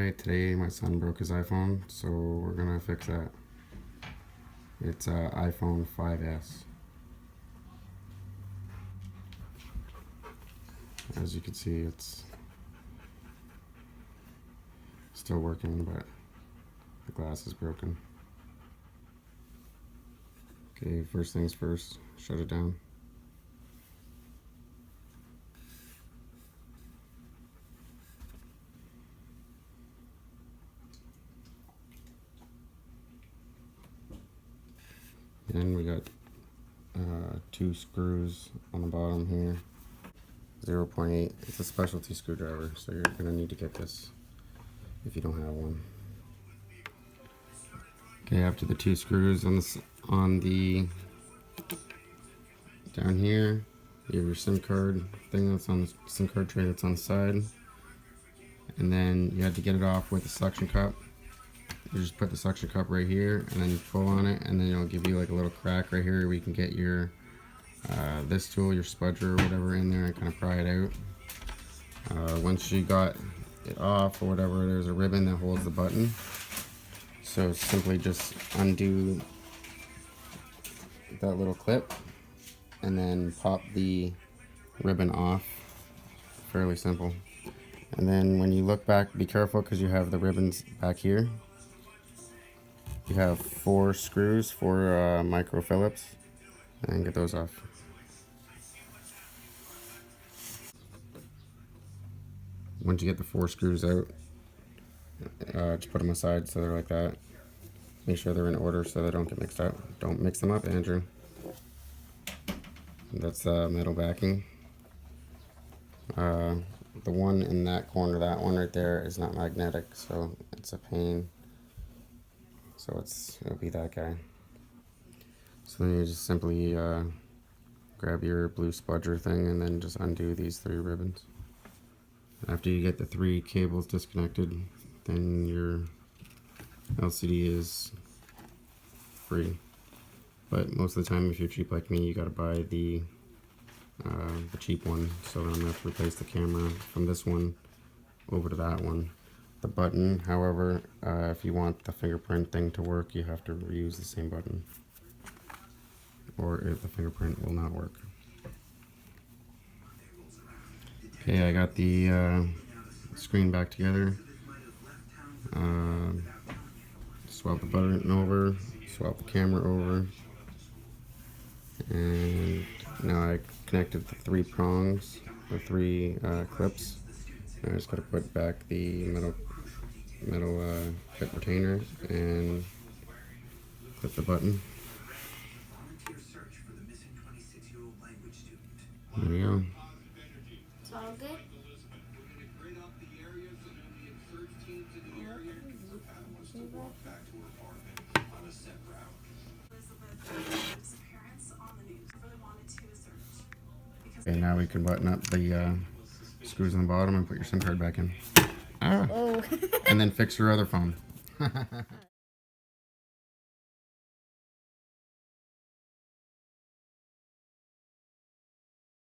Alright, today my son broke his iPhone, so we're gonna fix that. It's iPhone 5S. As you can see, it's still working, but the glass is broken. Okay, first things first, shut it down. And we got 2 screws on the bottom here. 0.8. It's a specialty screwdriver, so you're gonna need to get this if you don't have one. Okay, after the 2 screws on the down here, you have your SIM card thing that's on the SIM card tray that's on the side, and then you have to get it off with a suction cup. You just put the suction cup right here, and then you pull on it, and then it'll give you like a little crack right here where you can get your this tool, your spudger or whatever, in there and kind of pry it out. Once you got it off or whatever, there's a ribbon that holds the button. So simply just undo that little clip and then pop the ribbon off. Fairly simple. And then when you look back, be careful because you have the ribbons back here. You have 4 screws, 4 micro Phillips, and get those off. Once you get the 4 screws out, just put them aside so they're like that. Make sure they're in order so they don't get mixed up. Don't mix them up, Andrew. That's the metal backing. The one in that corner, that one right there, is not magnetic, so it's a pain. So it'll be that guy. So then you just simply grab your blue spudger thing and then just undo these 3 ribbons. After you get the 3 cables disconnected, then your LCD is free. But most of the time, if you're cheap like me, you gotta buy the cheap one. So I'm gonna have to replace the camera from this one over to that one. The button, however, if you want the fingerprint thing to work, you have to reuse the same button, or if the fingerprint will not work. Okay, I got the screen back together. Swap the button over, swap the camera over, and now I connected the 3 prongs, or 3 clips. I just gotta put back the metal clip retainer and clip the button. There we go. It's all good. Okay, now we can button up the screws on the bottom and put your SIM card back in. Ah. Oh. And then fix your other phone.